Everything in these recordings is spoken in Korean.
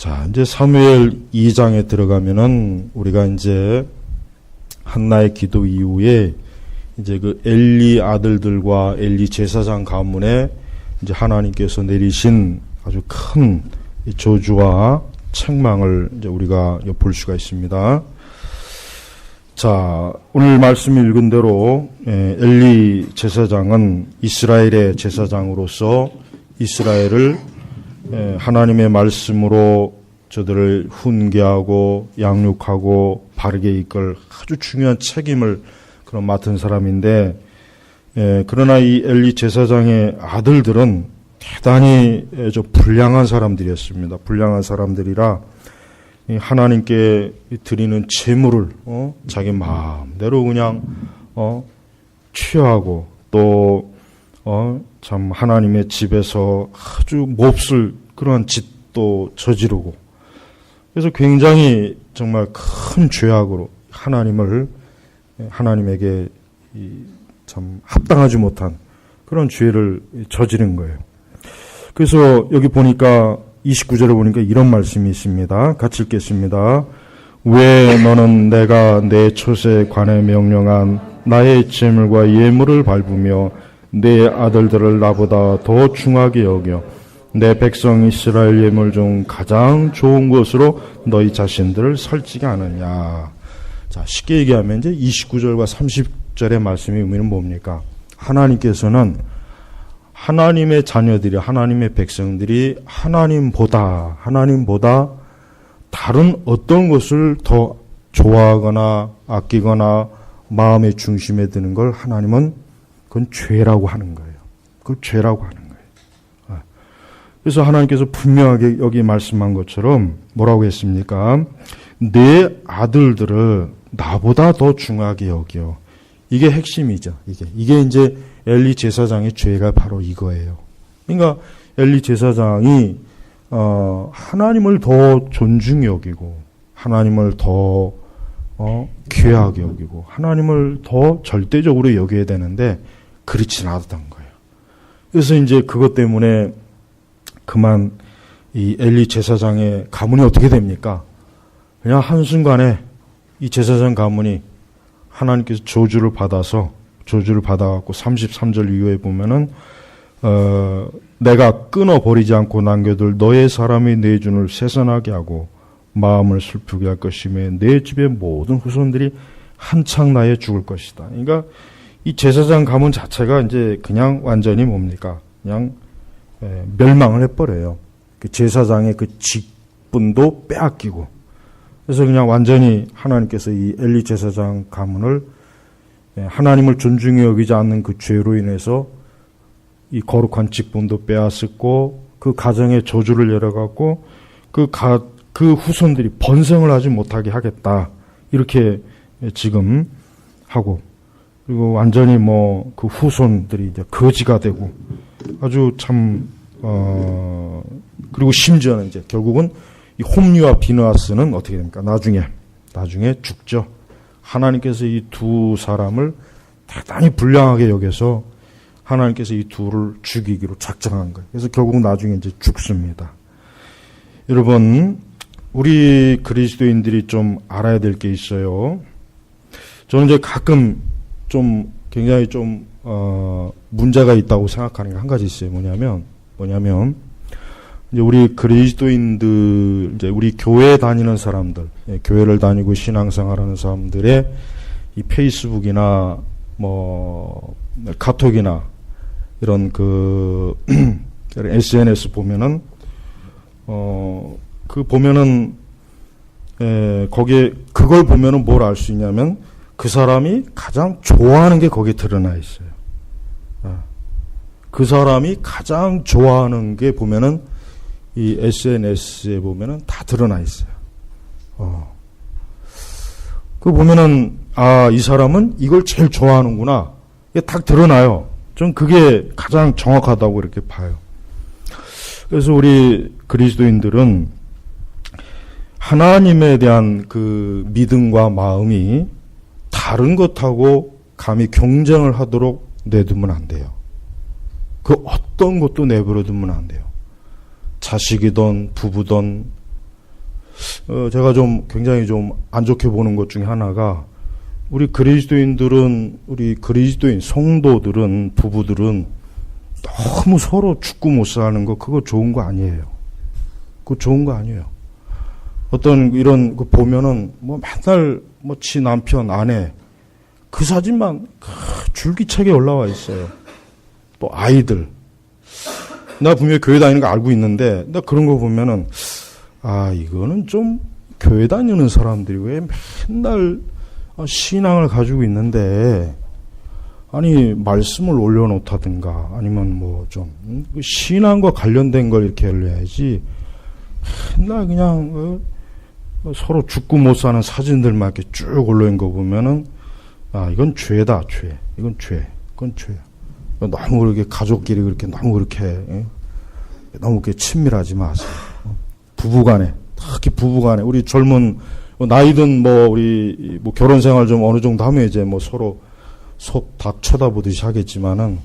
자, 이제 사무엘 2장에 들어가면은 우리가 이제 한나의 기도 이후에 이제 그 엘리 아들들과 엘리 제사장 가문에 이제 하나님께서 내리신 아주 큰 저주와 책망을 이제 우리가 볼 수가 있습니다. 자, 오늘 말씀 읽은 대로 엘리 제사장은 이스라엘의 제사장으로서 이스라엘을 하나님의 말씀으로 저들을 훈계하고 양육하고 바르게 이끌 아주 중요한 책임을 그런 맡은 사람인데, 그러나 이 엘리 제사장의 아들들은 대단히 불량한 사람들이었습니다. 불량한 사람들이라 하나님께 드리는 제물을 자기 마음대로 그냥 취하고 또 참 하나님의 집에서 아주 몹쓸 그러한 짓도 저지르고, 그래서 굉장히 정말 큰 죄악으로 하나님에게 참 합당하지 못한 그런 죄를 저지른 거예요. 그래서 여기 보니까 29절에 보니까 이런 말씀이 있습니다. 같이 읽겠습니다. 왜 너는 내가 내 촛에 관해 명령한 나의 제물과 예물을 밟으며 내 아들들을 나보다 더 중하게 여겨 내 백성 이스라엘 예물 중 가장 좋은 것으로 너희 자신들을 설치게 하느냐. 자, 쉽게 얘기하면 이제 29절과 30절의 말씀의 의미는 뭡니까? 하나님께서는 하나님의 자녀들이, 하나님의 백성들이 하나님보다 다른 어떤 것을 더 좋아하거나 아끼거나 마음의 중심에 드는 걸 하나님은 그건 죄라고 하는 거예요. 그걸 죄라고 하는 거예요. 그래서 하나님께서 분명하게 여기 말씀한 것처럼 뭐라고 했습니까? 내 아들들을 나보다 더 중하게 여겨. 이게 핵심이죠. 이게 이제 엘리 제사장의 죄가 바로 이거예요. 그러니까 엘리 제사장이 하나님을 더 존중히 여기고 하나님을 더 귀하게 여기고 하나님을 더 절대적으로 여겨야 되는데 그렇지 않았던 거예요. 그래서 이제 그것 때문에 그만 이 엘리 제사장의 가문이 어떻게 됩니까? 그냥 한순간에 이 제사장 가문이 하나님께서 저주를 받아갖고 33절 이후에 보면은 내가 끊어버리지 않고 남겨둘 너의 사람이 내 준을 세선하게 하고 마음을 슬프게 할 것이며 내 집의 모든 후손들이 한창 나에 죽을 것이다. 그러니까 이 제사장 가문 자체가 이제 그냥 완전히 뭡니까? 그냥 멸망을 해버려요. 그 제사장의 그 직분도 빼앗기고. 그래서 그냥 완전히 하나님께서 이 엘리 제사장 가문을 하나님을 존중히 여기지 않는 그 죄로 인해서 이 거룩한 직분도 빼앗았고 그 가정에 저주를 열어갖고 그 후손들이 번성을 하지 못하게 하겠다. 이렇게 지금 하고, 그리고 완전히 그 후손들이 이제 거지가 되고 아주 참, 그리고 심지어는 이제 결국은 이 홈리와 비느하스는 어떻게 됩니까? 나중에 죽죠. 하나님께서 이 두 사람을 대단히 불량하게 여겨서 하나님께서 이 둘을 죽이기로 작정한 거예요. 그래서 결국 나중에 이제 죽습니다. 여러분, 우리 그리스도인들이 좀 알아야 될 게 있어요. 저는 이제 가끔 좀 굉장히 좀 문제가 있다고 생각하는 게 한 가지 있어요. 뭐냐면 이제 우리 그리스도인들, 이제 우리 교회 다니는 사람들, 교회를 다니고 신앙생활하는 사람들의 이 페이스북이나 카톡이나 이런 SNS 보면은 거기에 그걸 보면은 뭘 알 수 있냐면 그 사람이 가장 좋아하는 게 거기에 드러나 있어요. 그 사람이 가장 좋아하는 게 보면은 이 SNS에 보면은 다 드러나 있어요. 그 보면은 이 사람은 이걸 제일 좋아하는구나. 이게 딱 드러나요. 전 그게 가장 정확하다고 이렇게 봐요. 그래서 우리 그리스도인들은 하나님에 대한 그 믿음과 마음이 다른 것하고 감히 경쟁을 하도록 내두면 안 돼요. 그 어떤 것도 내버려 두면 안 돼요. 자식이든 부부든 제가 좀 굉장히 좀 안 좋게 보는 것 중에 하나가 우리 그리스도인 성도들은 부부들은 너무 서로 죽고 못 사는 거 그거 좋은 거 아니에요. 그거 좋은 거 아니에요. 어떤 이런 거 보면은 뭐 맨날 뭐 지 남편 아내 그 사진만 줄기차게 올라와 있어요. 또 아이들. 나 분명히 교회 다니는 거 알고 있는데 나 그런 거 보면은 이거는 좀 교회 다니는 사람들이 왜 맨날 신앙을 가지고 있는데 아니 말씀을 올려놓다든가 아니면 뭐 좀 신앙과 관련된 걸 이렇게 올려야지 맨날 그냥 서로 죽고 못 사는 사진들만 이렇게 쭉 올려있는 거 보면은 이건 죄다 죄. 이건 죄. 그건 죄야. 너무 그렇게 가족끼리 그렇게 너무 그렇게 친밀하지 마세요. 부부간에 특히 부부간에 우리 젊은 나이든 우리 결혼 생활 좀 어느 정도 하면 이제 서로 속 다 쳐다보듯이 하겠지만은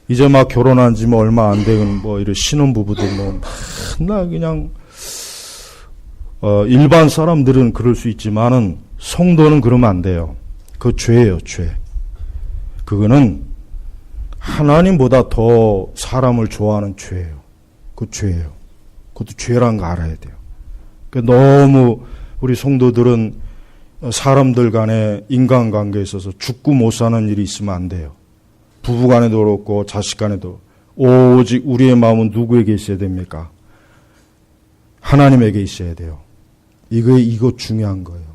이제 막 결혼한 지 얼마 안 된 이런 신혼 부부들 맨날 그냥 일반 사람들은 그럴 수 있지만은 성도는 그러면 안 돼요. 그거 죄예요, 죄. 그거는 하나님보다 더 사람을 좋아하는 죄예요. 그 죄예요. 그것도 죄라는 거 알아야 돼요. 너무 우리 성도들은 사람들 간에 인간관계에 있어서 죽고 못 사는 일이 있으면 안 돼요. 부부 간에도 그렇고 자식 간에도. 오직 우리의 마음은 누구에게 있어야 됩니까? 하나님에게 있어야 돼요. 이거 중요한 거예요.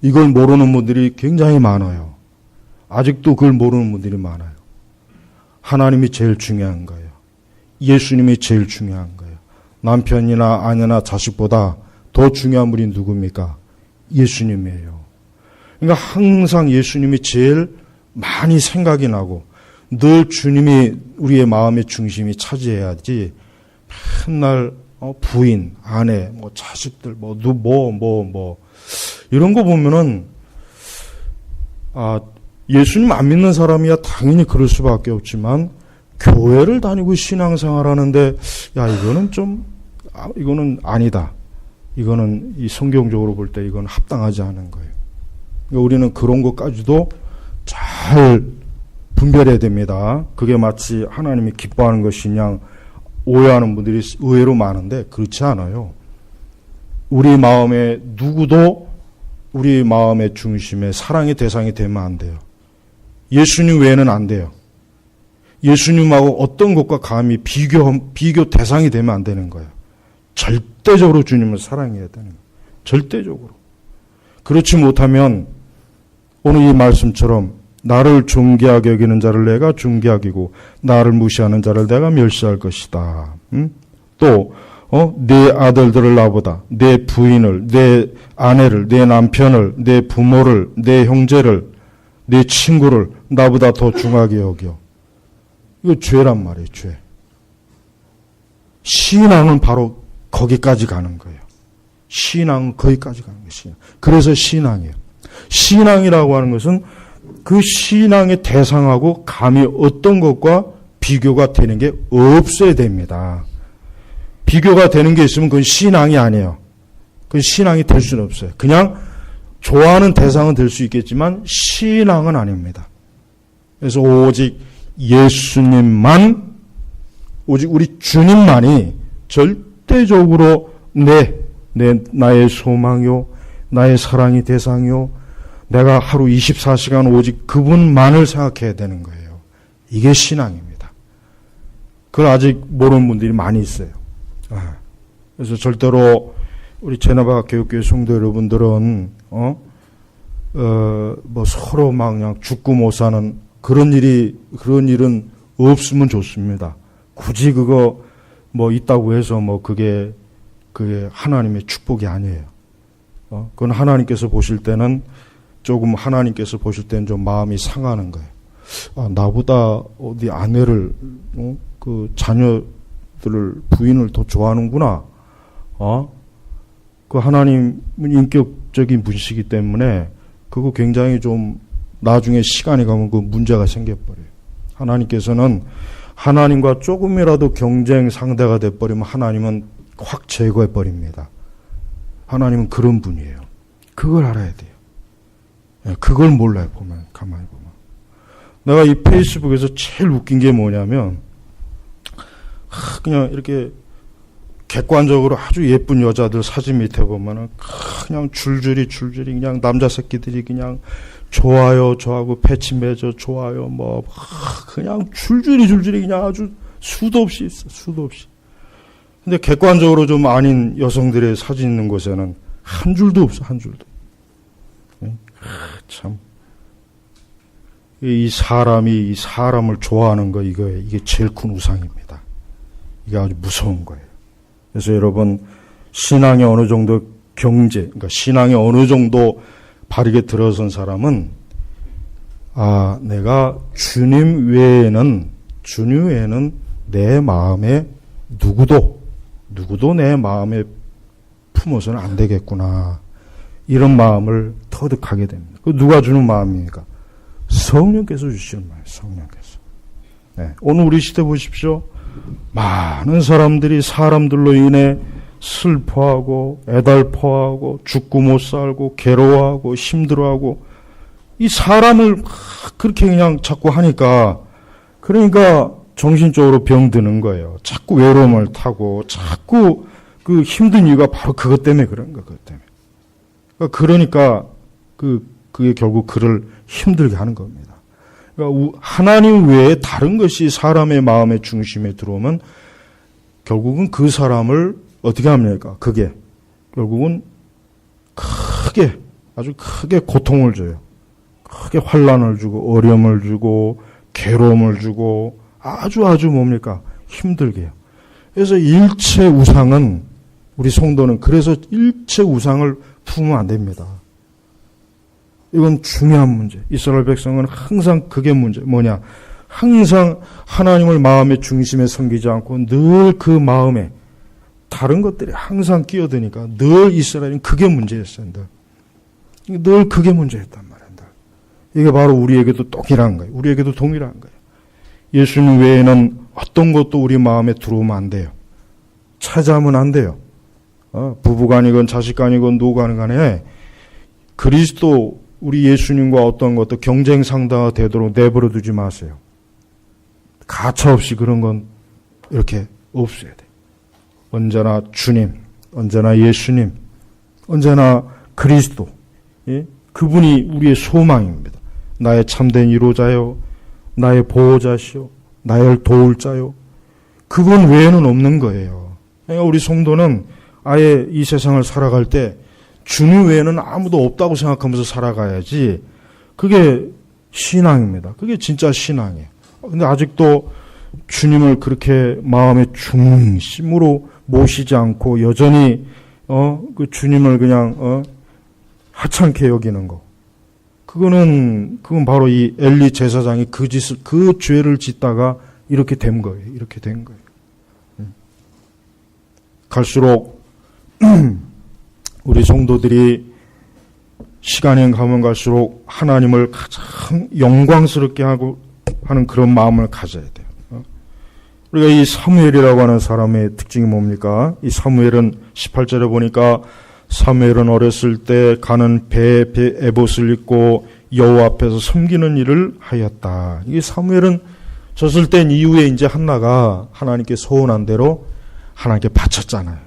이걸 모르는 분들이 굉장히 많아요. 아직도 그걸 모르는 분들이 많아요. 하나님이 제일 중요한 거예요. 예수님이 제일 중요한 거예요. 남편이나 아내나 자식보다 더 중요한 분이 누굽니까? 예수님이에요. 그러니까 항상 예수님이 제일 많이 생각이 나고 늘 주님이 우리의 마음의 중심이 차지해야지 맨날 부인, 아내, 자식들, 이런 거 보면은, 예수님 안 믿는 사람이야 당연히 그럴 수밖에 없지만, 교회를 다니고 신앙생활 하는데, 이거는 아니다. 이거는 이 성경적으로 볼 때 이건 합당하지 않은 거예요. 그러니까 우리는 그런 것까지도 잘 분별해야 됩니다. 그게 마치 하나님이 기뻐하는 것이냐, 오해하는 분들이 의외로 많은데 그렇지 않아요. 우리 마음에 누구도 우리 마음의 중심에 사랑의 대상이 되면 안 돼요. 예수님 외에는 안 돼요. 예수님하고 어떤 것과 감히 비교 대상이 되면 안 되는 거예요. 절대적으로 주님을 사랑해야 되는 거예요. 절대적으로. 그렇지 못하면 오늘 이 말씀처럼 나를 존귀하게 여기는 자를 내가 존귀하게 여기고 나를 무시하는 자를 내가 멸시할 것이다. 또 내 아들들을 나보다 내 부인을 내 아내를 내 남편을 내 부모를 내 형제를 내 친구를 나보다 더 중하게 여겨. 이거 죄란 말이에요. 죄. 신앙은 바로 거기까지 가는 거예요. 신앙은 거기까지 가는 거예요. 그래서 신앙이에요. 신앙이라고 하는 것은 그 신앙의 대상하고 감히 어떤 것과 비교가 되는 게 없어야 됩니다. 비교가 되는 게 있으면 그건 신앙이 아니에요. 그건 신앙이 될 수는 없어요. 그냥 좋아하는 대상은 될 수 있겠지만 신앙은 아닙니다. 그래서 오직 예수님만, 오직 우리 주님만이 절대적으로 나의 소망이요, 나의 사랑의 대상이요, 내가 하루 24시간 오직 그분만을 생각해야 되는 거예요. 이게 신앙입니다. 그걸 아직 모르는 분들이 많이 있어요. 그래서 절대로 우리 제나바 교육교회 성도 여러분들은 서로 막 그냥 죽고 못 사는 그런 일은 없으면 좋습니다. 굳이 그거 있다고 해서 그게 하나님의 축복이 아니에요. 그건 하나님께서 보실 때는 좀 마음이 상하는 거예요. 나보다 네 아내를, 그 자녀들을, 부인을 더 좋아하는구나. 그 하나님은 인격적인 분이시기 때문에 그거 굉장히 좀 나중에 시간이 가면 그 문제가 생겨버려요. 하나님께서는 하나님과 조금이라도 경쟁 상대가 돼버리면 하나님은 확 제거해버립니다. 하나님은 그런 분이에요. 그걸 알아야 돼요. 그걸 몰라요, 보면, 가만히 보면. 내가 이 페이스북에서 제일 웃긴 게 뭐냐면, 그냥 이렇게 객관적으로 아주 예쁜 여자들 사진 밑에 보면은 그냥 줄줄이 그냥 남자 새끼들이 그냥 좋아요, 저하고 패치 맺어, 좋아요, 뭐, 그냥 줄줄이 그냥 아주 수도 없이 있어, 수도 없이. 근데 객관적으로 좀 아닌 여성들의 사진 있는 곳에는 한 줄도 없어, 한 줄도. 참. 이 사람이 이 사람을 좋아하는 거, 이게 제일 큰 우상입니다. 이게 아주 무서운 거예요. 그래서 여러분, 신앙에 어느 정도 그러니까 신앙에 어느 정도 바르게 들어선 사람은, 내가 주님 외에는 내 마음에 누구도 내 마음에 품어서는 안 되겠구나. 이런 마음을 터득하게 됩니다. 그 누가 주는 마음입니까? 성령께서 주시는 마음이에요. 성령께서. 네. 오늘 우리 시대 보십시오. 많은 사람들이 사람들로 인해 슬퍼하고 애달퍼하고 죽고 못 살고 괴로워하고 힘들어하고 이 사람을 그렇게 그냥 자꾸 하니까 그러니까 정신적으로 병드는 거예요. 자꾸 외로움을 타고 자꾸 그 힘든 이유가 바로 그것 때문에 그런 거예요. 그것 때문에. 그러니까 그게 결국 그를 힘들게 하는 겁니다. 그러니까 하나님 외에 다른 것이 사람의 마음의 중심에 들어오면 결국은 그 사람을 어떻게 합니까? 그게 결국은 아주 크게 고통을 줘요. 크게 환난을 주고 어려움을 주고 괴로움을 주고 아주 뭡니까? 힘들게 해요. 그래서 일체 우상은 우리 성도는 그래서 일체 우상을 품으면 안 됩니다. 이건 중요한 문제. 이스라엘 백성은 항상 그게 문제. 뭐냐? 항상 하나님을 마음의 중심에 섬기지 않고 늘 그 마음에 다른 것들이 항상 끼어드니까 늘 이스라엘은 그게 문제였어요. 늘 그게 문제였단 말이에요. 이게 바로 우리에게도 동일한 거예요. 우리에게도 동일한 거예요. 예수님 외에는 어떤 것도 우리 마음에 들어오면 안 돼요. 차지하면 안 돼요. 부부간이건 자식간이건 누구간 간에 그리스도 우리 예수님과 어떤 것도 경쟁 상대가 되도록 내버려 두지 마세요. 가차없이 그런 건 이렇게 없어야 돼요. 언제나 주님, 언제나 예수님, 언제나 그리스도, 예? 그분이 우리의 소망입니다. 나의 참된 위로자요, 나의 보호자시요, 나를 도울 자요. 그건 외에는 없는 거예요. 그러니까 우리 성도는 아예 이 세상을 살아갈 때 주님 외에는 아무도 없다고 생각하면서 살아가야지. 그게 신앙입니다. 그게 진짜 신앙이에요. 근데 아직도 주님을 그렇게 마음의 중심으로 모시지 않고 여전히 그 주님을 그냥 하찮게 여기는 거. 그건 바로 이 엘리 제사장이 그 죄를 짓다가 이렇게 된 거예요. 이렇게 된 거예요. 갈수록 우리 성도들이 시간이 가면 갈수록 하나님을 가장 영광스럽게 하는 그런 마음을 가져야 돼요. 우리가 이 사무엘이라고 하는 사람의 특징이 뭡니까? 이 사무엘은 18절에 보니까 사무엘은 어렸을 때 가는 배에 에봇을 입고 여호와 앞에서 섬기는 일을 하였다. 이게 사무엘은 젖을 뗀 이후에 이제 한나가 하나님께 소원한 대로 하나님께 바쳤잖아요.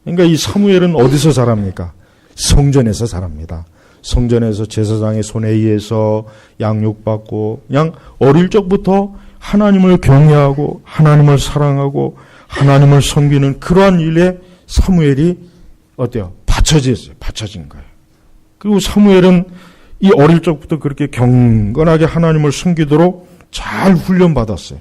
그러니까 이 사무엘은 어디서 자랍니까? 성전에서 자랍니다. 성전에서 제사장의 손에 의해서 양육받고 그냥 어릴 적부터 하나님을 경외하고 하나님을 사랑하고 하나님을 섬기는 그러한 일에 사무엘이 어때요? 받쳐진 거예요. 그리고 사무엘은 이 어릴 적부터 그렇게 경건하게 하나님을 섬기도록 잘 훈련받았어요.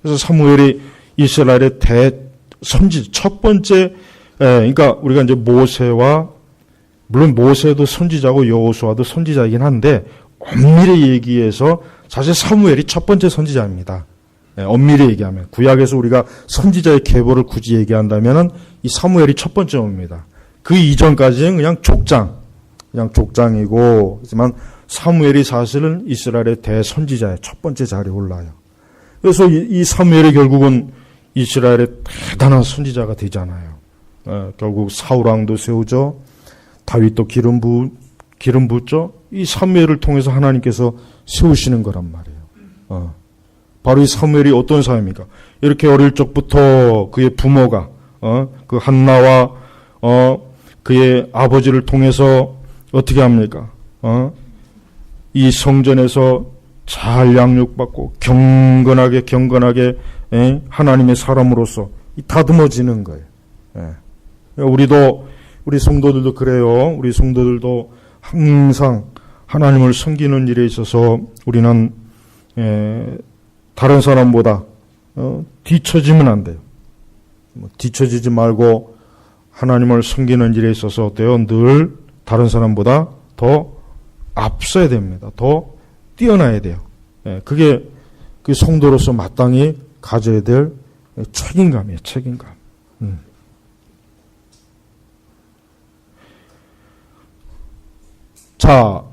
그래서 사무엘이 이스라엘의 대선지 첫 번째 그러니까 우리가 이제 모세와 물론 모세도 선지자고 여호수아도 선지자이긴 한데 엄밀히 얘기해서 사실 사무엘이 첫 번째 선지자입니다. 엄밀히 얘기하면 구약에서 우리가 선지자의 계보를 굳이 얘기한다면은 이 사무엘이 첫 번째입니다. 그 이전까지는 그냥 족장이고 하지만 사무엘이 사실은 이스라엘의 대선지자의 첫 번째 자리에 올라요. 그래서 이 사무엘이 결국은 이스라엘의 대단한 선지자가 되잖아요. 결국 사울왕도 세우죠. 다윗도 기름 붓죠. 이 사무엘을 통해서 하나님께서 세우시는 거란 말이에요. 바로 이 사무엘이 어떤 사람입니까? 이렇게 어릴 적부터 그의 부모가 그 한나와 그의 아버지를 통해서 어떻게 합니까? 이 성전에서 잘 양육받고 경건하게 하나님의 사람으로서 다듬어지는 거예요. 우리 성도들도 그래요. 우리 성도들도 항상 하나님을 섬기는 일에 있어서 우리는 다른 사람보다 뒤처지면 안 돼요. 뒤처지지 말고 하나님을 섬기는 일에 있어서 어때요? 늘 다른 사람보다 더 앞서야 됩니다. 더 뛰어나야 돼요. 그게 그 성도로서 마땅히 가져야 될 책임감이에요. 책임감. 자,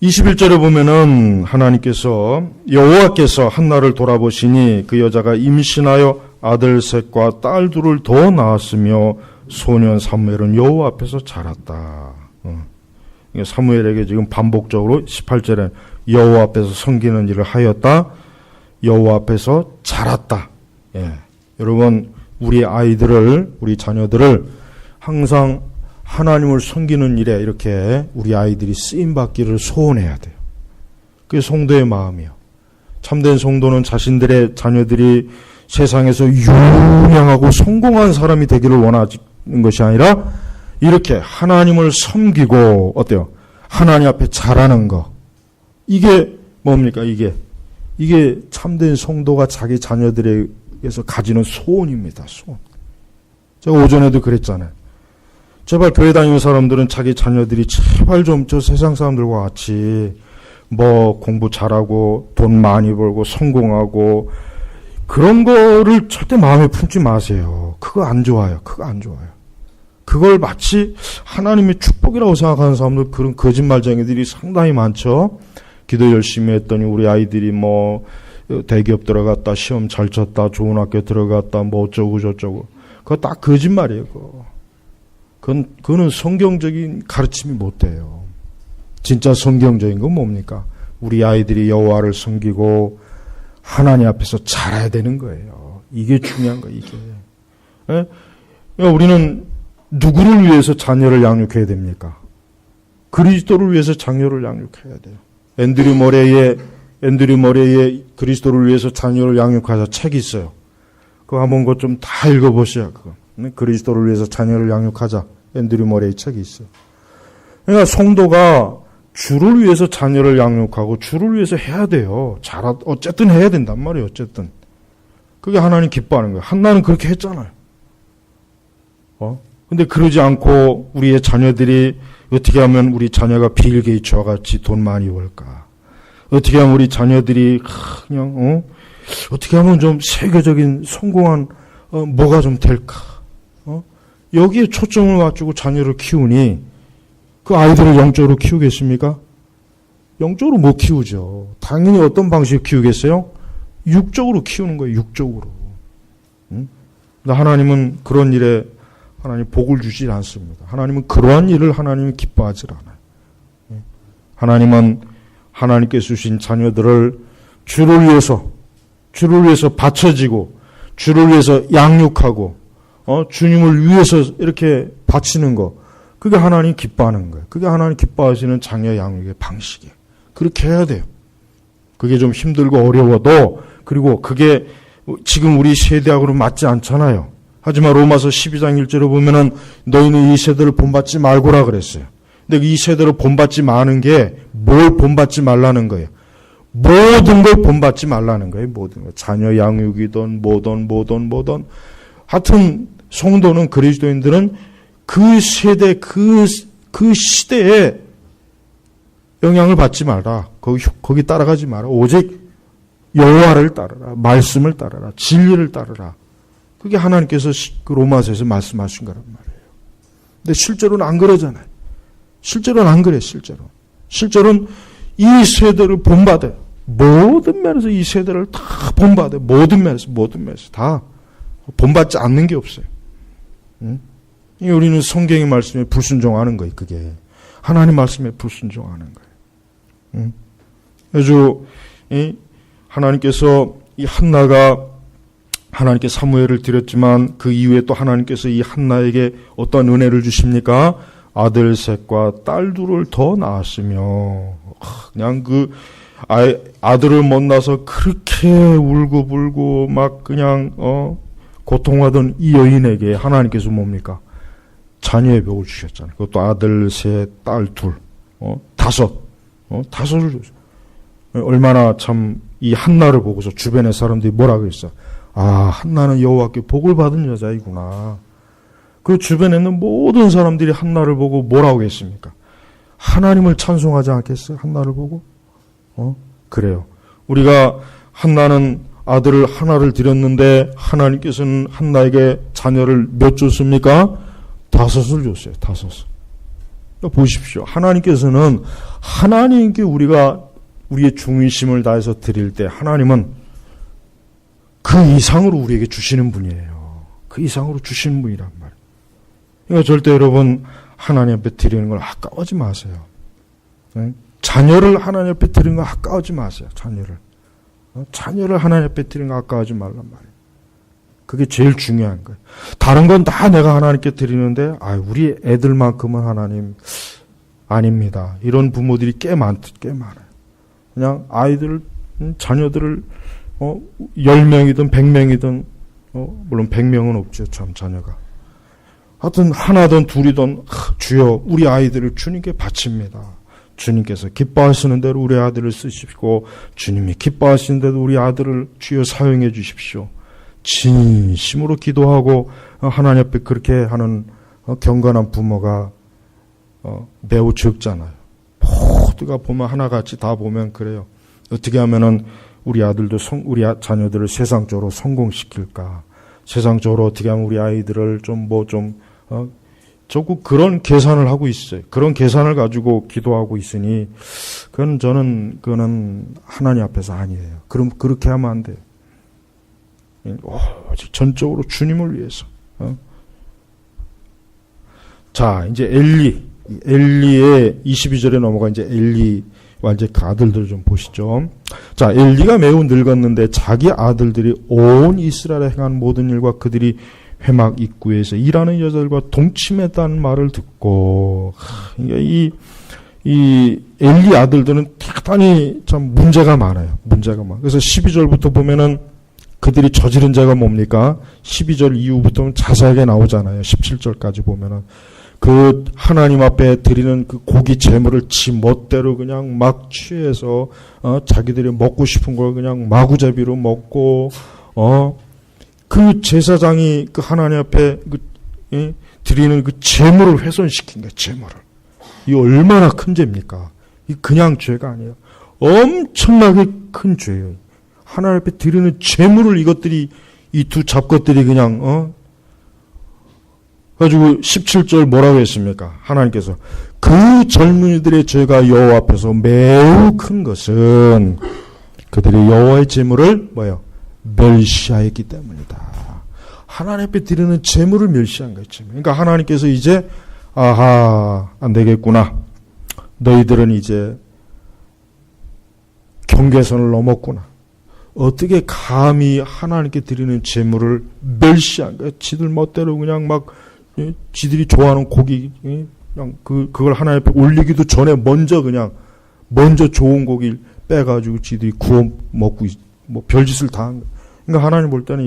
21절에 보면은 하나님께서 여호와께서 한나를 돌아보시니 그 여자가 임신하여 아들 셋과 딸 둘을 더 낳았으며 소년 사무엘은 여호와 앞에서 자랐다. 사무엘에게 지금 반복적으로 18절에 여호와 앞에서 섬기는 일을 하였다. 여호와 앞에서 자랐다. 여러분, 우리 아이들을, 우리 자녀들을 항상 하나님을 섬기는 일에 이렇게 우리 아이들이 쓰임받기를 소원해야 돼요. 그게 성도의 마음이요. 참된 성도는 자신들의 자녀들이 세상에서 유명하고 성공한 사람이 되기를 원하는 것이 아니라 이렇게 하나님을 섬기고 어때요? 하나님 앞에 잘하는 거. 이게 뭡니까? 이게 참된 성도가 자기 자녀들에게서 가지는 소원입니다. 소원. 제가 오전에도 그랬잖아요. 제발 교회 다니는 사람들은 자기 자녀들이 제발 좀 저 세상 사람들과 같이 뭐 공부 잘하고 돈 많이 벌고 성공하고 그런 거를 절대 마음에 품지 마세요. 그거 안 좋아요. 그거 안 좋아요. 그걸 마치 하나님의 축복이라고 생각하는 사람들, 그런 거짓말쟁이들이 상당히 많죠. 기도 열심히 했더니 우리 아이들이 뭐 대기업 들어갔다, 시험 잘 쳤다, 좋은 학교 들어갔다, 뭐 어쩌고 저쩌고. 그거 다 거짓말이에요. 그거는 성경적인 가르침이 못 돼요. 진짜 성경적인 건 뭡니까? 우리 아이들이 여호와를 섬기고 하나님 앞에서 자라야 되는 거예요. 이게 중요한 거예요. 이게. 우리는 누구를 위해서 자녀를 양육해야 됩니까? 그리스도를 위해서 자녀를 양육해야 돼요. 앤드류 머레이의 그리스도를 위해서 자녀를 양육하자 책이 있어요. 그거 한번 그거 좀 다 읽어보셔야 그거. 그리스도를 위해서 자녀를 양육하자. 앤드류 머레이 책이 있어요. 그러니까 성도가 주를 위해서 자녀를 양육하고 주를 위해서 해야 돼요. 어쨌든 해야 된단 말이에요. 어쨌든. 그게 하나님 기뻐하는 거예요. 한나는 그렇게 했잖아요. 근데 그러지 않고 우리의 자녀들이 어떻게 하면 우리 자녀가 빌 게이츠와 같이 돈 많이 벌까? 어떻게 하면 우리 자녀들이 그냥 어떻게 하면 좀 세계적인 성공한 뭐가 좀 될까? 여기에 초점을 맞추고 자녀를 키우니 그 아이들을 영적으로 키우겠습니까? 영적으로 못 키우죠. 당연히 어떤 방식으로 키우겠어요? 육적으로 키우는 거예요. 육적으로. 근데 하나님은 그런 일에 하나님 복을 주지 않습니다. 하나님은 그러한 일을 하나님이 기뻐하지 않아요. 하나님은 하나님께서 주신 자녀들을 주를 위해서 바쳐지고 주를 위해서 양육하고 주님을 위해서 이렇게 바치는 거, 그게 하나님 기뻐하는 거예요. 그게 하나님 기뻐하시는 자녀 양육의 방식이에요. 그렇게 해야 돼요. 그게 좀 힘들고 어려워도, 그리고 그게 지금 우리 세대하고는 맞지 않잖아요. 하지만 로마서 12장 1절에 보면은 너희는 이 세대를 본받지 말고라 그랬어요. 근데 이 세대를 본받지 마는 게 뭘 본받지 말라는 거예요? 모든 걸 본받지 말라는 거예요. 모든 거. 자녀 양육이든 뭐든. 하여튼 성도는, 그리스도인들은 그 세대, 그 시대에 영향을 받지 마라. 거기 따라가지 마라. 오직 여호와를 따르라. 말씀을 따르라. 진리를 따르라. 그게 하나님께서 그 로마서에서 말씀하신 거란 말이에요. 근데 실제로는 안 그러잖아요. 실제로는 안 그래, 실제로는 이 세대를 본받아요. 모든 면에서 이 세대를 다 본받아요. 모든 면에서 다 본받지 않는 게 없어요. 우리는 성경의 말씀에 불순종하는 거예요. 그게 하나님 말씀에 불순종하는 거예요. 아주 하나님께서 이 한나가 하나님께 사무엘을 드렸지만 그 이후에 또 하나님께서 이 한나에게 어떤 은혜를 주십니까? 아들 셋과 딸 둘을 더 낳았으며 그냥 그 아들을 못 낳아서 그렇게 울고불고 막 그냥 고통하던 이 여인에게 하나님께서 뭡니까? 자녀의 복을 주셨잖아요. 그것도 아들 셋, 딸 둘, 다섯을 줬어요. 얼마나 참 이 한나를 보고서 주변의 사람들이 뭐라 그랬어? 한나는 여호와께 복을 받은 여자이구나. 그 주변에 있는 모든 사람들이 한나를 보고 뭐라고 했습니까? 하나님을 찬송하지 않겠어요? 한나를 보고? 그래요. 우리가 한나는 아들을 하나를 드렸는데 하나님께서는 한나에게 자녀를 몇 줬습니까? 5을 줬어요. 5. 보십시오. 하나님께서는 하나님께 우리가 우리의 중의심을 다해서 드릴 때 하나님은 그 이상으로 우리에게 주시는 분이에요. 그 이상으로 주시는 분이란 말이에요. 그러니까 절대 여러분 하나님 앞에 드리는 걸 아까워하지 마세요. 자녀를 하나님 앞에 드리는 걸 아까워하지 마세요. 자녀를 하나님 앞에 드리는 거 아까워하지 말란 말이에요. 그게 제일 중요한 거예요. 다른 건 다 내가 하나님께 드리는데 우리 애들만큼은 하나님 아닙니다. 이런 부모들이 꽤 많아요. 그냥 아이들을 자녀들을 10명이든 100명이든 물론 100명은 없죠. 참 자녀가. 하여튼 하나든 둘이든 주여 우리 아이들을 주님께 바칩니다. 주님께서 기뻐하시는 대로 우리 아들을 쓰십시오. 주님이 기뻐하시는 대로 우리 아들을 주여 사용해 주십시오. 진심으로 기도하고 하나님 앞에 그렇게 하는 경건한 부모가 매우 적잖아요. 모두가 보면 하나같이 다 보면 그래요. 어떻게 하면은 우리 아들도 우리 자녀들을 세상적으로 성공시킬까? 세상적으로 어떻게 하면 우리 아이들을 자꾸 그런 계산을 하고 있어요. 그런 계산을 가지고 기도하고 있으니 그거는 하나님 앞에서 아니에요. 그럼 그렇게 하면 안 돼요. 오직 전적으로 주님을 위해서. 자, 이제 엘리의 22절에 넘어가 이제 엘리와 이제 그 아들들을 좀 보시죠. 자, 엘리가 매우 늙었는데 자기 아들들이 온 이스라엘에 행한 모든 일과 그들이 회막 입구에서 일하는 여자들과 동침했다는 말을 듣고, 그러니까 이 엘리 아들들은 대단히 참 문제가 많아요. 그래서 12절부터 보면은 그들이 저지른 죄가 뭡니까? 12절 이후부터는 자세하게 나오잖아요. 17절까지 보면은. 그 하나님 앞에 드리는 그 고기 제물을 지 멋대로 그냥 막 취해서 자기들이 먹고 싶은 걸 그냥 마구잡이로 먹고 그 제사장이 그 하나님 앞에 드리는 그 제물을 훼손시킨 거예요. 제물을. 이 얼마나 큰 죄입니까? 이 그냥 죄가 아니에요. 엄청나게 큰 죄예요. 하나님 앞에 드리는 제물을 이것들이 이 두 잡것들이 그냥 가지고 17절 뭐라고 했습니까? 하나님께서 그 젊은이들의 죄가 여호와 앞에서 매우 큰 것은 그들이 여호와의 제물을 멸시하였기 때문이다. 하나님 앞에 드리는 제물을 멸시한 거죠. 그러니까 하나님께서 이제 안 되겠구나. 너희들은 이제 경계선을 넘었구나. 어떻게 감히 하나님께 드리는 제물을 멸시한 거야? 지들 멋대로 그냥 막 지들이 좋아하는 고기 그냥 그걸 하나님 앞에 올리기도 전에 먼저 좋은 고기를 빼가지고 지들이 구워 먹고 별짓을 다 한 거야. 그러니까 하나님 볼 때는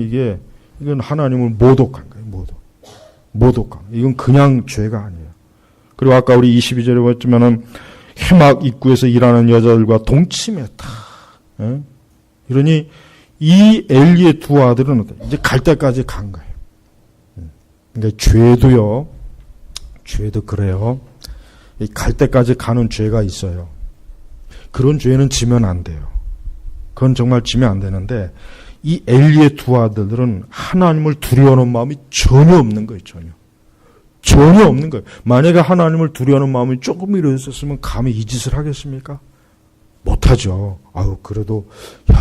이건 하나님을 모독한 거예요. 모독한. 이건 그냥 죄가 아니에요. 그리고 아까 우리 22절에 봤지만은 회막 입구에서 일하는 여자들과 동침했다. 이러니 이 엘리의 두 아들은 이제 갈 때까지 간 거예요. 그러니까 죄도 그래요. 갈 때까지 가는 죄가 있어요. 그런 죄는 지면 안 돼요. 그건 정말 지면 안 되는데 이 엘리의 두 아들들은 하나님을 두려워하는 마음이 전혀 없는 거예요. 전혀 없는 거예요. 만약에 하나님을 두려워하는 마음이 조금이라도 있었으면 감히 이 짓을 하겠습니까? 못하죠. 그래도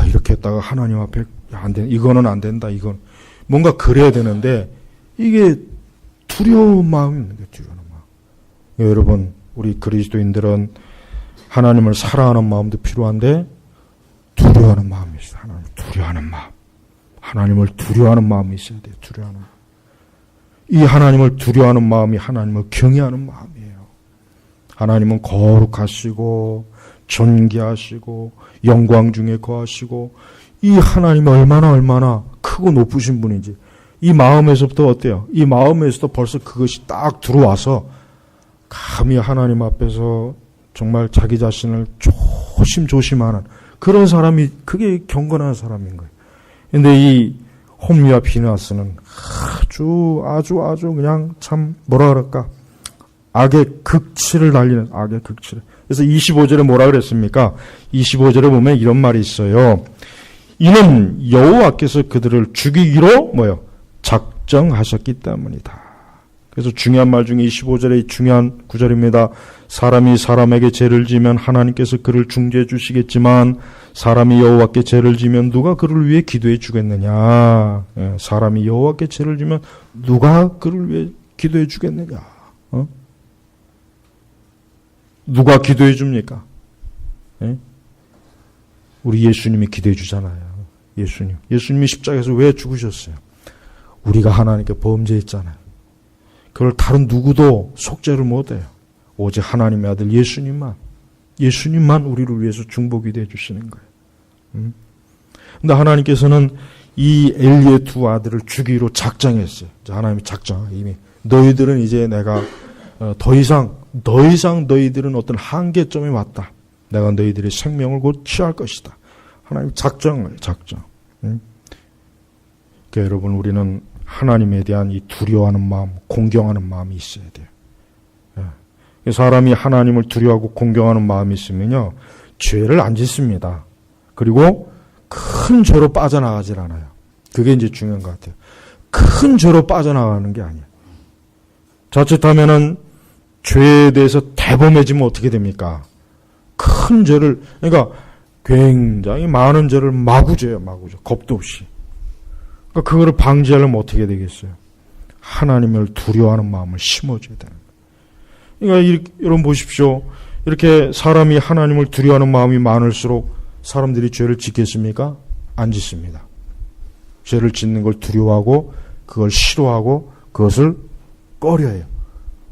이렇게 했다가 하나님 앞에 안 돼. 이거는 안 된다. 이건 뭔가 그래야 되는데 이게 두려운 마음이 있는 거예요. 두려운 마음. 여러분, 우리 그리스도인들은 하나님을 사랑하는 마음도 필요한데 두려워하는 마음이 있어요. 하나님을 두려워하는 마음. 하나님을 두려워하는 마음이 있어야 돼요. 두려워하는 마음. 이 하나님을 두려워하는 마음이 하나님을 경외하는 마음이에요. 하나님은 거룩하시고 존귀하시고 영광 중에 거하시고 이 하나님이 얼마나 크고 높으신 분인지 이 마음에서부터 어때요? 이 마음에서도 벌써 그것이 딱 들어와서 감히 하나님 앞에서 정말 자기 자신을 조심조심하는 그런 사람이 그게 경건한 사람인 거예요. 근데 이 홈리와 비나스는 아주 그냥 참 뭐라 그럴까 악의 극치를 달리는 악의 극치를. 그래서 25절에 뭐라 그랬습니까? 25절에 보면 이런 말이 있어요. 이는 여호와께서 그들을 죽이기로 뭐요? 작정하셨기 때문이다. 그래서 중요한 말 중에 25절에 중요한 구절입니다. 사람이 사람에게 죄를 지면 하나님께서 그를 중재해 주시겠지만 사람이 여호와께 죄를 지면 누가 그를 위해 기도해 주겠느냐. 사람이 여호와께 죄를 지면 누가 그를 위해 기도해 주겠느냐. 누가 기도해 줍니까? 우리 예수님이 기도해 주잖아요. 예수님이 십자가에서 왜 죽으셨어요? 우리가 하나님께 범죄했잖아요. 그걸 다른 누구도 속죄를 못해요. 오직 하나님의 아들 예수님만 우리를 위해서 중보기 돼 주시는 거예요. 근데 하나님께서는 이 엘리의 두 아들을 죽이기로 작정했어요. 하나님이 이미 너희들은 이제 내가 더 이상 너희들은 어떤 한계점에 왔다. 내가 너희들의 생명을 곧 취할 것이다. 하나님 작정. 그러니까 여러분 우리는 하나님에 대한 이 두려워하는 마음, 공경하는 마음이 있어야 돼요. 사람이 하나님을 두려워하고 공경하는 마음이 있으면요, 죄를 안 짓습니다. 그리고 큰 죄로 빠져나가질 않아요. 그게 이제 중요한 것 같아요. 큰 죄로 빠져나가는 게 아니에요. 자칫하면은 죄에 대해서 대범해지면 어떻게 됩니까? 큰 죄를, 그러니까 굉장히 많은 죄를 마구죄요. 겁도 없이. 그러니까 그거를 방지하려면 어떻게 되겠어요? 하나님을 두려워하는 마음을 심어줘야 되는 거예요. 그러니까 여러분 보십시오. 이렇게 사람이 하나님을 두려워하는 마음이 많을수록 사람들이 죄를 짓겠습니까? 안 짓습니다. 죄를 짓는 걸 두려워하고 그걸 싫어하고 그것을 꺼려해요.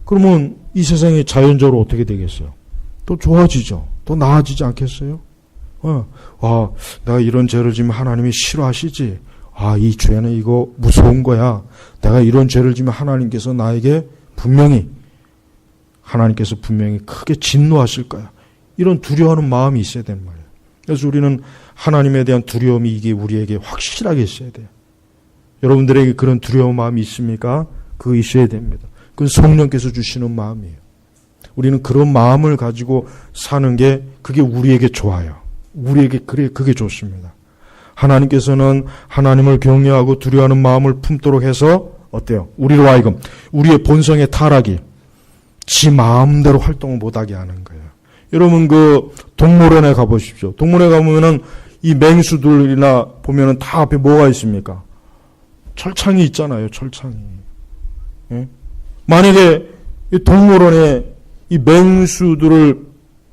그러면 이 세상이 자연적으로 어떻게 되겠어요? 또 좋아지죠. 또 나아지지 않겠어요? 내가 이런 죄를 지면 하나님이 싫어하시지. 이 죄는 이거 무서운 거야. 내가 이런 죄를 지면 하나님께서 하나님께서 분명히 크게 진노하실 거야. 이런 두려워하는 마음이 있어야 되는 말이에요. 그래서 우리는 하나님에 대한 두려움이 이게 우리에게 확실하게 있어야 돼요. 여러분들에게 그런 두려운 마음이 있습니까? 그거 있어야 됩니다. 그건 성령께서 주시는 마음이에요. 우리는 그런 마음을 가지고 사는 게 그게 우리에게 좋아요. 우리에게 그게 좋습니다. 하나님께서는 하나님을 경외하고 두려워하는 마음을 품도록 해서 어때요? 우리로 하여금 우리의 본성의 타락이 지 마음대로 활동을 못하게 하는 거예요. 여러분 그 동물원에 가보십시오. 동물원에 가보면은 이 맹수들이나 보면은 다 앞에 뭐가 있습니까? 철창이 있잖아요. 철창이. 예? 만약에 이 동물원에 이 맹수들을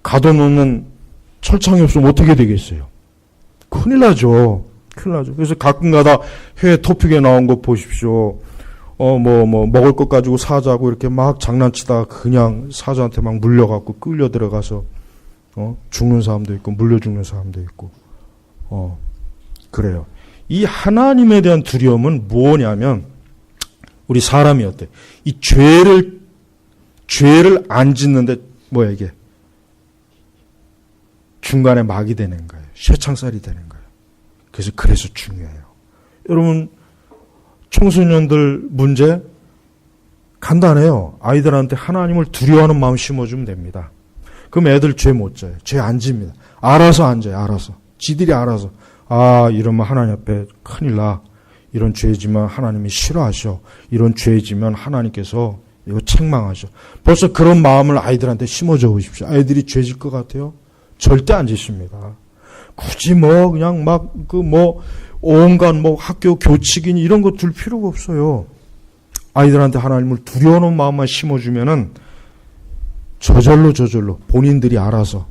가둬놓는 철창이 없으면 어떻게 되겠어요? 큰일 나죠. 그래서 가끔가다 회 토픽에 나온 거 보십시오. 먹을 것 가지고 사자고 이렇게 막 장난치다가 그냥 사자한테 막 물려갖고 끌려 들어가서, 죽는 사람도 있고, 물려 죽는 사람도 있고, 그래요. 이 하나님에 대한 두려움은 뭐냐면, 우리 사람이 어때? 이 죄를 안 짓는데, 이게? 중간에 막이 되는 거예요. 쇠창살이 되는 거예요. 그래서 중요해요. 여러분, 청소년들 문제 간단해요. 아이들한테 하나님을 두려워하는 마음 심어주면 됩니다. 그럼 애들 죄 못 져요. 죄 안 집니다. 알아서 안 져요. 알아서. 지들이 알아서. 이러면 하나님 앞에 큰일 나. 이런 죄지만 하나님이 싫어하셔. 이런 죄지면 하나님께서 이거 책망하셔. 벌써 그런 마음을 아이들한테 심어줘 보십시오. 아이들이 죄질 것 같아요? 절대 안 짓습니다. 굳이 그냥 온갖 학교 교칙이니 이런 거 둘 필요가 없어요. 아이들한테 하나님을 두려워하는 마음만 심어주면은 저절로 본인들이 알아서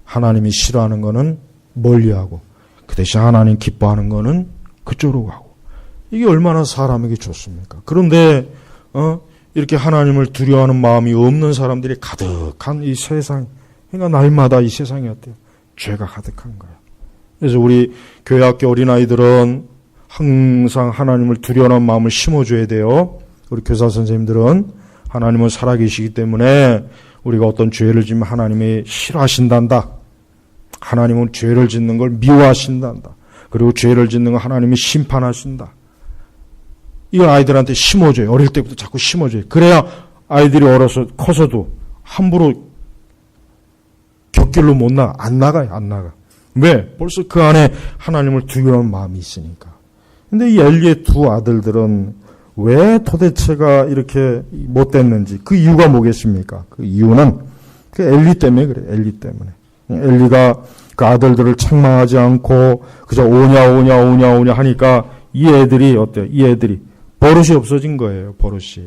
하나님이 싫어하는 거는 멀리하고 그 대신 하나님 기뻐하는 거는 그쪽으로 가고. 이게 얼마나 사람에게 좋습니까? 그런데 이렇게 하나님을 두려워하는 마음이 없는 사람들이 가득한 이 세상, 그러니까 날마다 이 세상이 어때요? 죄가 가득한 거예요. 그래서 우리 교회학교 어린아이들은 항상 하나님을 두려워하는 마음을 심어줘야 돼요. 우리 교사 선생님들은 하나님은 살아계시기 때문에 우리가 어떤 죄를 지면 하나님이 싫어하신단다. 하나님은 죄를 짓는 걸 미워하신단다. 그리고 죄를 짓는 걸 하나님이 심판하신다. 이걸 아이들한테 심어줘요. 어릴 때부터 자꾸 심어줘요. 그래야 아이들이 커서도 함부로 곁길로 안 나가요. 왜? 벌써 그 안에 하나님을 두려워하는 마음이 있으니까. 근데 이 엘리의 두 아들들은 왜 도대체가 이렇게 못됐는지 그 이유가 뭐겠습니까? 그 이유는 그 엘리 때문에 그래요. 엘리 때문에. 엘리가 그 아들들을 책망하지 않고 그저 오냐 하니까 이 애들이 어때요? 이 애들이 버릇이 없어진 거예요. 버릇이.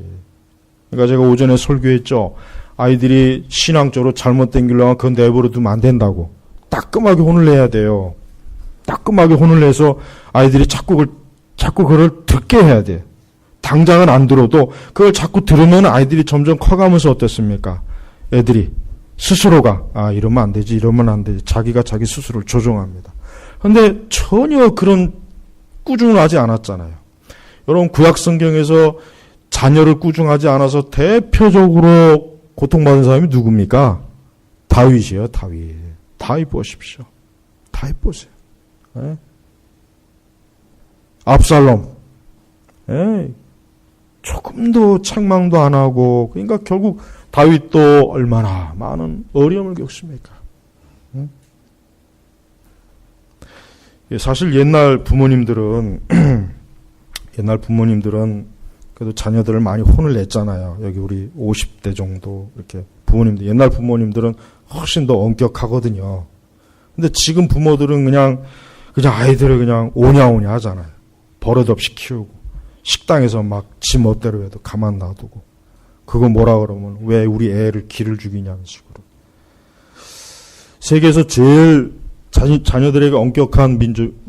그러니까 제가 오전에 설교했죠. 아이들이 신앙적으로 잘못된 길로 가면 그건 내버려 두면 안 된다고. 따끔하게 혼을 내야 돼요. 따끔하게 혼을 내서 아이들이 자꾸 그걸 듣게 해야 돼. 당장은 안 들어도 그걸 자꾸 들으면 아이들이 점점 커가면서 어떻습니까? 애들이 스스로가 이러면 안 되지, 이러면 안 되지. 자기가 자기 스스로를 조종합니다. 그런데 전혀 그런 꾸중하지 않았잖아요. 여러분 구약 성경에서 자녀를 꾸중하지 않아서 대표적으로 고통받은 사람이 누굽니까? 다윗이에요. 다윗 보십시오. 다윗 보세요. 네? 압살롬. 네? 조금도 책망도 안 하고, 그러니까 결국 다윗도 얼마나 많은 어려움을 겪습니까? 응? 사실 옛날 부모님들은 그래도 자녀들을 많이 혼을 냈잖아요. 여기 우리 50대 정도 이렇게 부모님들, 옛날 부모님들은 훨씬 더 엄격하거든요. 근데 지금 부모들은 그냥 아이들을 그냥 오냐 하잖아요. 버릇없이 키우고. 식당에서 막 지 멋대로 해도 가만 놔두고. 그거 뭐라 그러면 왜 우리 애를 기를 죽이냐는 식으로. 세계에서 제일 자녀들에게 엄격한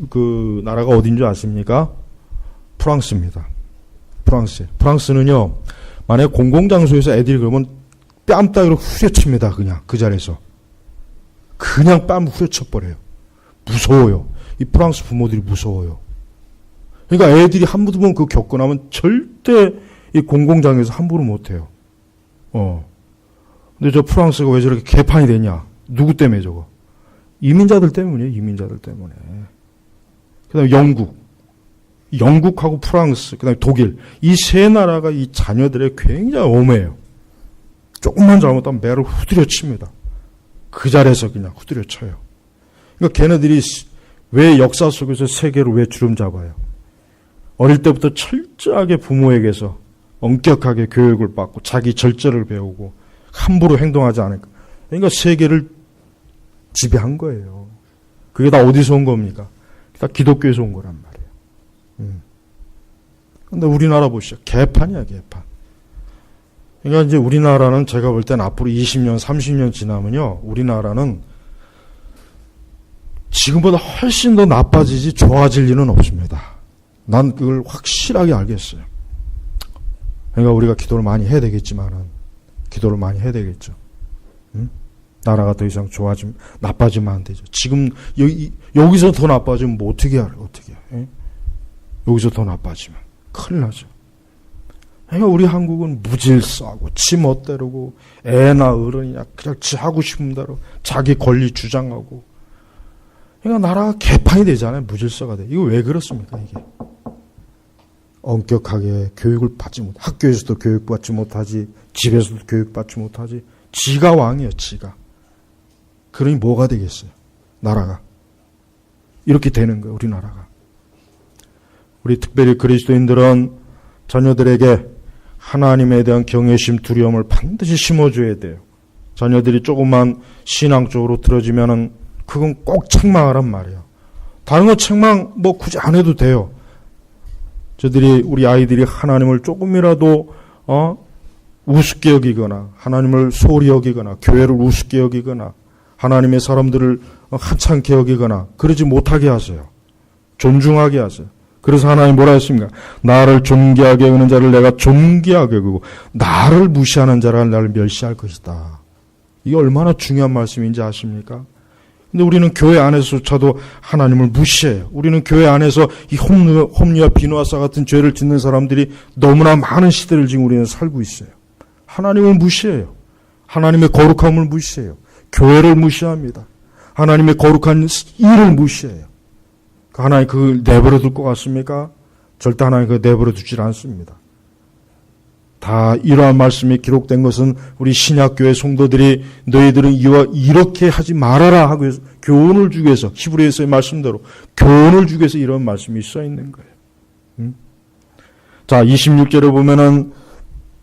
그 나라가 어딘 줄 아십니까? 프랑스입니다. 프랑스는요, 만약에 공공장소에서 애들이 그러면 뺨 따위로 후려칩니다. 그냥 그 자리에서. 그냥 뺨 후려쳐버려요. 무서워요. 이 프랑스 부모들이 무서워요. 그러니까 애들이 한 번 그거 겪고 나면 절대 이 공공장에서 함부로 못해요. 근데 저 프랑스가 왜 저렇게 개판이 되냐? 누구 때문에 저거? 이민자들 때문이에요. 이민자들 때문에. 그 다음에 영국하고 프랑스, 그 다음에 독일. 이 세 나라가 이 자녀들의 굉장히 엄해요. 조금만 잘못하면 매를 후드려 칩니다. 그 자리에서 그냥 후드려 쳐요. 그러니까 걔네들이 왜 역사 속에서 세계를 왜 주름 잡아요? 어릴 때부터 철저하게 부모에게서 엄격하게 교육을 받고 자기 절제를 배우고 함부로 행동하지 않을까. 그러니까 세계를 지배한 거예요. 그게 다 어디서 온 겁니까? 다 기독교에서 온 거란 말이에요. 근데 우리나라 보시죠. 개판이야, 개판. 그러니까 이제 우리나라는 제가 볼 때는 앞으로 20년, 30년 지나면요. 우리나라는 지금보다 훨씬 더 나빠지지 좋아질 일은 없습니다. 난 그걸 확실하게 알겠어요. 그러니까 우리가 기도를 많이 해야 되겠지만은, 기도를 많이 해야 되겠죠. 응? 나라가 더 이상 나빠지면 안 되죠. 지금, 여기서 더 나빠지면 뭐 어떻게 알아요? 어떻게 해요? 예? 여기서 더 나빠지면. 큰일 나죠. 그러니까 우리 한국은 무질서하고, 지 멋대로고, 애나 어른이나 그냥 지 하고 싶은 대로 자기 권리 주장하고. 그러니까 나라가 개판이 되잖아요. 무질서가 돼. 이거 왜 그렇습니까, 이게? 엄격하게 교육을 받지 못, 학교에서도 교육받지 못하지, 집에서도 교육받지 못하지, 지가 왕이에요, 지가. 그러니 뭐가 되겠어요, 나라가. 이렇게 되는 거예요, 우리나라가. 우리 특별히 그리스도인들은 자녀들에게 하나님에 대한 경외심, 두려움을 반드시 심어줘야 돼요. 자녀들이 조금만 신앙적으로 들어지면은 그건 꼭 책망하란 말이에요. 다른 거 책망 뭐 굳이 안 해도 돼요. 우리 아이들이 하나님을 조금이라도 우습게 여기거나 하나님을 소홀히 여기거나 교회를 우습게 여기거나 하나님의 사람들을 하찮게 여기거나 그러지 못하게 하세요. 존중하게 하세요. 그래서 하나님 뭐라 했습니까? 나를 존귀하게 여기는 자를 내가 존귀하게 여기고 나를 무시하는 자를 나를 멸시할 것이다. 이게 얼마나 중요한 말씀인지 아십니까? 근데 우리는 교회 안에서조차도 하나님을 무시해요. 우리는 교회 안에서 이 홈리와 비누아사 같은 죄를 짓는 사람들이 너무나 많은 시대를 지금 우리는 살고 있어요. 하나님을 무시해요. 하나님의 거룩함을 무시해요. 교회를 무시합니다. 하나님의 거룩한 일을 무시해요. 하나님 그걸 내버려 둘 것 같습니까? 절대 하나님 그걸 내버려 두질 않습니다. 다 이러한 말씀이 기록된 것은 우리 신약교회 성도들이 너희들은 이와 이렇게 하지 말아라 하고 해서 교훈을 주기 위해서 히브리서의 말씀대로 교훈을 주기 위해서 이런 말씀이 써 있는 거예요. 자, 26절에 보면은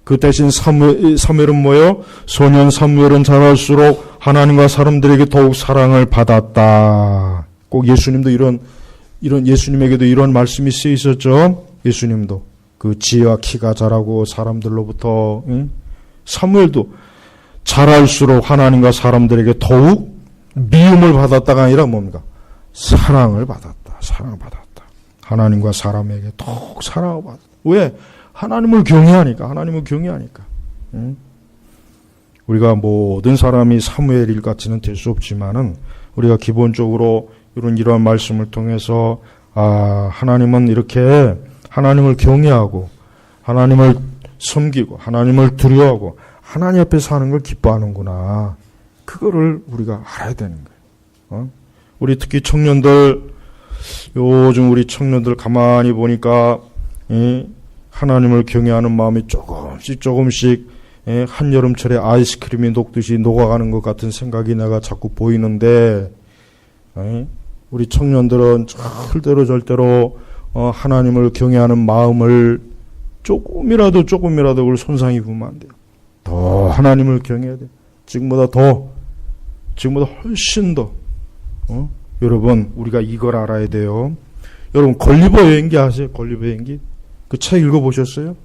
그 대신 사무엘은 뭐예요? 소년 사무엘은 자랄수록 하나님과 사람들에게 더욱 사랑을 받았다. 꼭 예수님도 이런 예수님에게도 이런 말씀이 쓰여 있었죠. 예수님도 그 지혜와 키가 자라고 사람들로부터 사무엘도 자랄수록 하나님과 사람들에게 더욱 미움을 받았다가 아니라 뭡니까? 사랑을 받았다. 사랑을 받았다. 하나님과 사람에게 더욱 사랑을 받았다. 왜? 하나님을 경외하니까. 하나님을 경외하니까. 우리가 모든 사람이 사무엘 일 같이는 될 수 없지만은 우리가 기본적으로 이러한 말씀을 통해서 하나님은 이렇게 하나님을 경외하고 하나님을 섬기고 하나님을 두려워하고 하나님 앞에 사는 걸 기뻐하는구나. 그거를 우리가 알아야 되는 거예요. 우리 특히 청년들 요즘 우리 청년들 가만히 보니까 하나님을 경외하는 마음이 조금씩 한여름철에 아이스크림이 녹듯이 녹아가는 것 같은 생각이 내가 자꾸 보이는데 우리 청년들은 절대로 하나님을 경외하는 마음을 조금이라도 그걸 손상이 보면 안 돼요. 더 하나님을 경외해야 돼요. 지금보다 훨씬 더 여러분 우리가 이걸 알아야 돼요. 여러분 걸리버 여행기 아세요? 걸리버 여행기? 그 책 읽어보셨어요?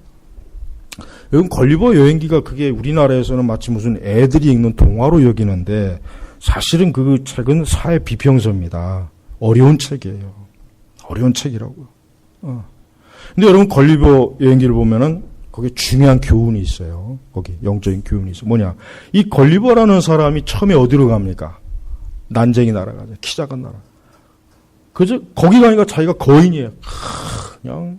여러분 걸리버 여행기가 그게 우리나라에서는 마치 무슨 애들이 읽는 동화로 여기는데 사실은 그 책은 사회 비평서입니다. 어려운 책이에요. 어려운 책이라고요. 근데 여러분 걸리버 여행기를 보면은 거기에 중요한 교훈이 있어요. 거기 영적인 교훈이 있어요. 뭐냐? 이 걸리버라는 사람이 처음에 어디로 갑니까? 난쟁이 나라 가죠. 키 작은 나라. 그저 거기 가니까 자기가 거인이에요. 그냥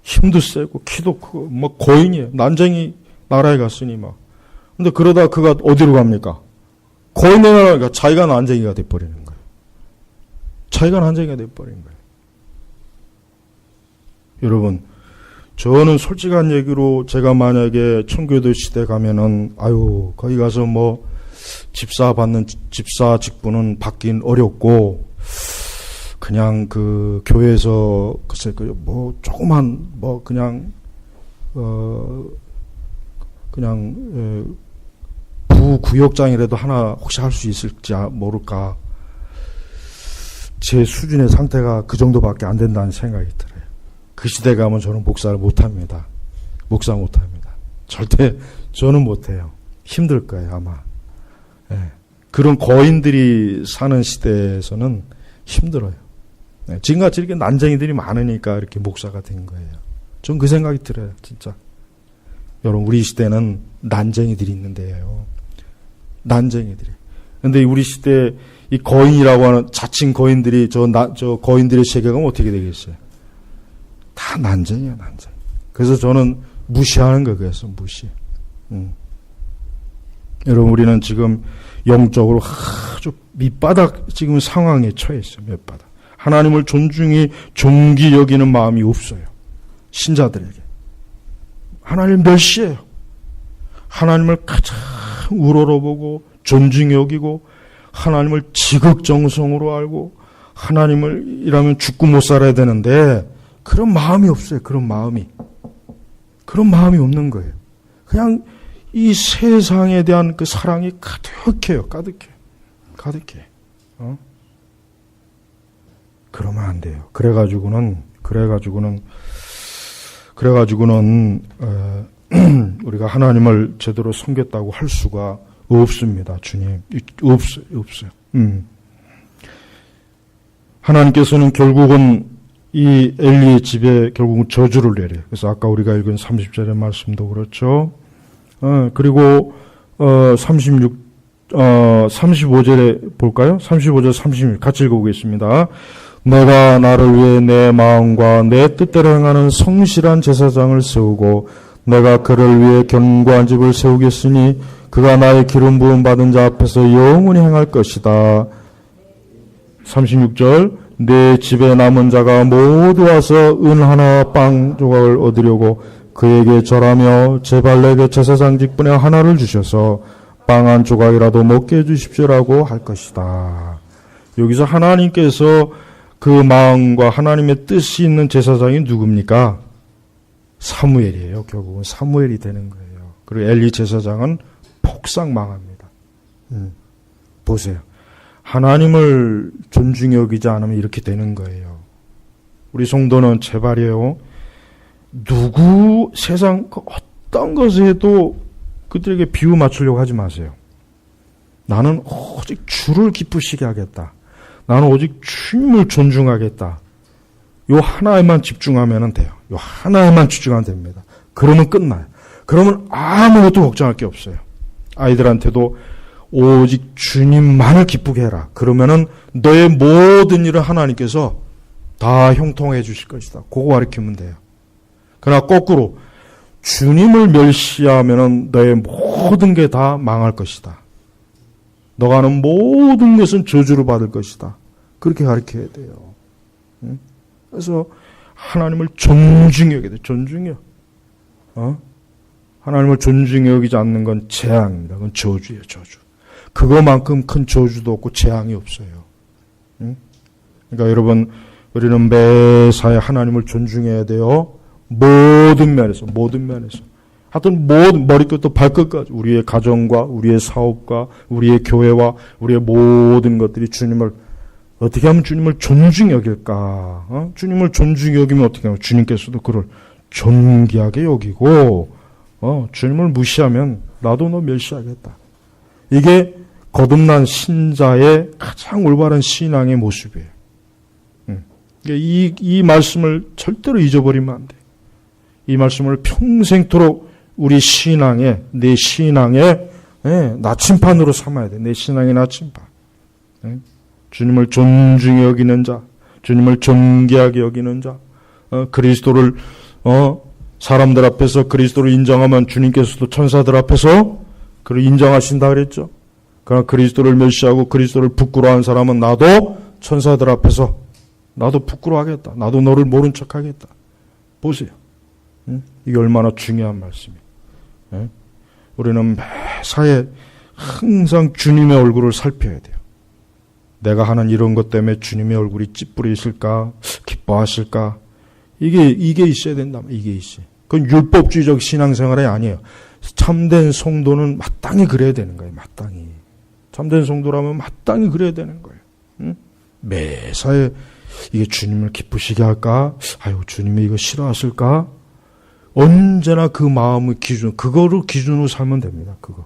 힘도 세고 키도 크고 뭐 거인이에요. 난쟁이 나라에 갔으니 막. 근데 그러다 그가 어디로 갑니까? 거인의 나라가 자기가 난쟁이가 돼버리는 거예요. 자기가 난쟁이가 돼버리는 거예요. 여러분, 저는 솔직한 얘기로 제가 만약에 청교도 시대 가면은 거기 가서 뭐 집사 직분은 받긴 어렵고 그냥 그 교회에서 글쎄 뭐 조그만 뭐 그냥 부구역장이라도 하나 혹시 할 수 있을지 모를까. 제 수준의 상태가 그 정도밖에 안 된다는 생각이 들어요. 그 시대 가면 저는 목사를 못합니다. 목사 못합니다. 절대 저는 못해요. 힘들 거예요 아마. 그런 거인들이 사는 시대에서는 힘들어요. 지금같이 이렇게 난쟁이들이 많으니까 이렇게 목사가 된 거예요. 전 그 생각이 들어요 진짜. 여러분 우리 시대는 난쟁이들이 있는데요. 난쟁이들이. 근데 우리 시대 이 거인이라고 하는 자칭 거인들이 저 거인들의 세계가 어떻게 되겠어요? 다 난쟁이야 난쟁이. 그래서 저는 무시하는 거예요. 그래서 무시. 여러분 우리는 지금 영적으로 아주 밑바닥 지금 상황에 처해 있어요. 밑바닥. 하나님을 존귀 여기는 마음이 없어요. 신자들에게. 하나님을 멸시해요. 하나님을 가장 우러러보고 존중히 여기고 하나님을 지극정성으로 알고 하나님을 이라면 죽고 못 살아야 되는데 그런 마음이 없어요. 그런 마음이 없는 거예요. 그냥 이 세상에 대한 그 사랑이 가득해요. 가득해. 그러면 안 돼요. 그래가지고는 그래가지고는 우리가 하나님을 제대로 섬겼다고 할 수가 없습니다. 주님. 없어요. 하나님께서는 결국은 이 엘리의 집에 결국은 저주를 내려요. 그래서 아까 우리가 읽은 30절의 말씀도 그렇죠. 그리고 35절에 볼까요? 35절 36 같이 읽어보겠습니다. 내가 나를 위해 내 마음과 내 뜻대로 행하는 성실한 제사장을 세우고 내가 그를 위해 견고한 집을 세우겠으니 그가 나의 기름 부음 받은 자 앞에서 영원히 행할 것이다. 36절 내 집에 남은 자가 모두 와서 은 하나 빵 조각을 얻으려고 그에게 절하며 제발 내게 제사장 직분에 하나를 주셔서 빵 한 조각이라도 먹게 해주십시오라고 할 것이다. 여기서 하나님께서 그 마음과 하나님의 뜻이 있는 제사장이 누굽니까? 사무엘이에요. 결국은 사무엘이 되는 거예요. 그리고 엘리 제사장은 폭삭 망합니다. 보세요. 하나님을 존중히 여기지 않으면 이렇게 되는 거예요. 우리 성도는 제발이에요. 누구 세상 어떤 것에도 그들에게 비유 맞추려고 하지 마세요. 나는 오직 주를 기쁘시게 하겠다. 나는 오직 주님을 존중하겠다. 요 하나에만 집중하면 돼요. 요 하나에만 집중하면 됩니다. 그러면 끝나요. 그러면 아무것도 걱정할 게 없어요. 아이들한테도 오직 주님만을 기쁘게 해라. 그러면은 너의 모든 일을 하나님께서 다 형통해 주실 것이다. 그거 가르치면 돼요. 그러나 거꾸로 주님을 멸시하면은 너의 모든 게 다 망할 것이다. 너가 하는 모든 것은 저주를 받을 것이다. 그렇게 가르쳐야 돼요. 그래서 하나님을 존중히 여겨야 돼. 존중이요. 하나님을 존중히 여기지 않는 건 재앙입니다. 그건 저주예요. 저주. 그거만큼 큰 저주도 없고 재앙이 없어요. 그러니까 여러분, 우리는 매사에 하나님을 존중해야 돼요. 모든 면에서. 하여튼 모든 머리끝부터 발끝까지 우리의 가정과 우리의 사업과 우리의 교회와 우리의 모든 것들이 주님을 어떻게 하면 주님을 존중히 여길까? 주님을 존중히 여기면 어떻게 하면 주님께서도 그를 존귀하게 여기고 주님을 무시하면 나도 너 멸시하겠다. 이게 거듭난 신자의 가장 올바른 신앙의 모습이에요. 이 말씀을 절대로 잊어버리면 안 돼. 이 말씀을 평생토록 우리 신앙의, 내 신앙의 나침판으로 삼아야 돼. 내 신앙의 나침판. 주님을 존중히 여기는 자, 주님을 존귀하게 여기는 자, 그리스도를 사람들 앞에서 그리스도를 인정하면 주님께서도 천사들 앞에서 그를 인정하신다 그랬죠. 그러나 그리스도를 멸시하고 그리스도를 부끄러워한 사람은 나도 천사들 앞에서 나도 부끄러워하겠다. 나도 너를 모른 척하겠다. 보세요. 이게 얼마나 중요한 말씀이에요. 우리는 매사에 항상 주님의 얼굴을 살펴야 돼요. 내가 하는 이런 것 때문에 주님의 얼굴이 찌푸려 있을까? 기뻐하실까? 이게 있어야 된다. 이게 있어요. 그건 율법주의적 신앙생활이 아니에요. 참된 성도는 마땅히 그래야 되는 거예요. 마땅히. 참된 성도라면 마땅히 그래야 되는 거예요. 매사에 이게 주님을 기쁘시게 할까? 아유, 주님이 이거 싫어하실까? 언제나 그 마음의 기준, 그거를 기준으로 살면 됩니다. 그거.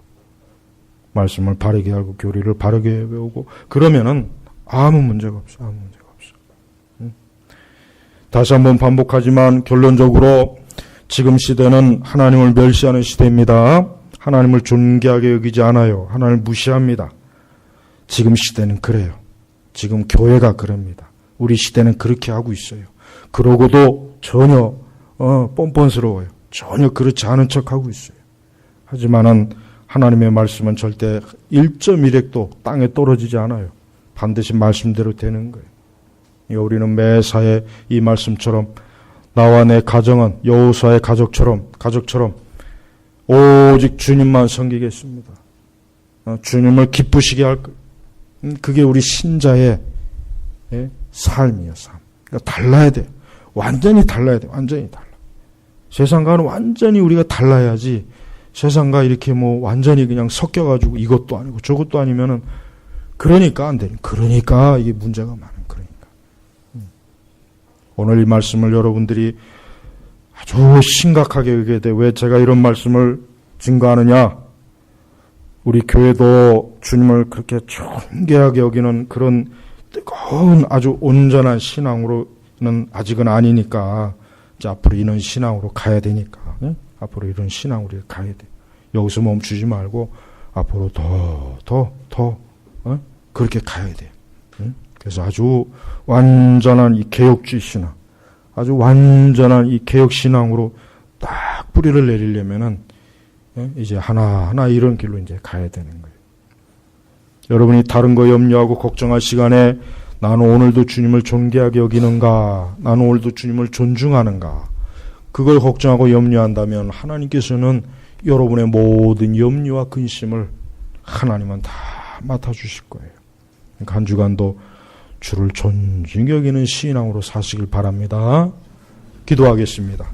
말씀을 바르게 알고 교리를 바르게 배우고 그러면은 아무 문제가 없어. 아무 문제가 없어. 다시 한번 반복하지만 결론적으로 지금 시대는 하나님을 멸시하는 시대입니다. 하나님을 존귀하게 여기지 않아요. 하나님을 무시합니다. 지금 시대는 그래요. 지금 교회가 그럽니다. 우리 시대는 그렇게 하고 있어요. 그러고도 전혀 뻔뻔스러워요. 전혀 그렇지 않은 척하고 있어요. 하지만은 하나님의 말씀은 절대 1.1핵도 땅에 떨어지지 않아요. 반드시 말씀대로 되는 거예요. 우리는 매사에 이 말씀처럼 나와 내 가정은 여호수아의 가족처럼 오직 주님만 섬기겠습니다. 주님을 기쁘시게 할 거예요. 그게 우리 신자의 삶이에요. 삶. 그러니까 달라야 돼요. 완전히 달라야 돼요. 완전히 달라. 세상과는 완전히 우리가 달라야지 세상과 이렇게 완전히 그냥 섞여가지고 이것도 아니고 저것도 아니면은 그러니까 안 되는. 그러니까 이게 문제가 많은. 그러니까. 오늘 이 말씀을 여러분들이 아주 심각하게 여기게 돼. 왜 제가 이런 말씀을 증거하느냐? 우리 교회도 주님을 그렇게 존귀하게 여기는 그런 뜨거운 아주 온전한 신앙으로는 아직은 아니니까 이제 앞으로 이런 신앙으로 가야 되니까 앞으로 이런 신앙으로 가야 돼. 여기서 멈추지 말고 앞으로 더 그렇게 가야 돼. 그래서 아주 완전한 이 개혁주의 신앙, 아주 완전한 이 개혁 신앙으로 딱 뿌리를 내리려면은 이제 하나하나 이런 길로 이제 가야 되는 거예요. 여러분이 다른 거 염려하고 걱정할 시간에 나는 오늘도 주님을 존귀하게 여기는가? 나는 오늘도 주님을 존중하는가? 그걸 걱정하고 염려한다면 하나님께서는 여러분의 모든 염려와 근심을 하나님은 다 맡아주실 거예요. 그러니까 한 주간도 주를 존중히 여기는 신앙으로 사시길 바랍니다. 기도하겠습니다.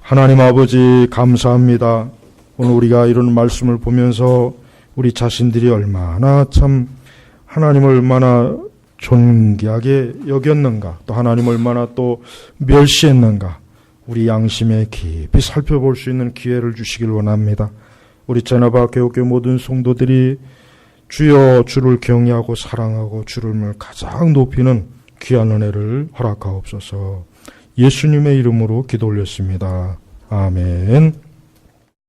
하나님 아버지 감사합니다. 오늘 우리가 이런 말씀을 보면서 우리 자신들이 얼마나 참 하나님을 얼마나 존귀하게 여겼는가, 또 하나님을 얼마나 또 멸시했는가, 우리 양심에 깊이 살펴볼 수 있는 기회를 주시길 원합니다. 우리 제나바 개혁교회 모든 성도들이 주여 주를 경외하고 사랑하고 주를 가장 높이는 귀한 은혜를 허락하옵소서. 예수님의 이름으로 기도 올렸습니다. 아멘.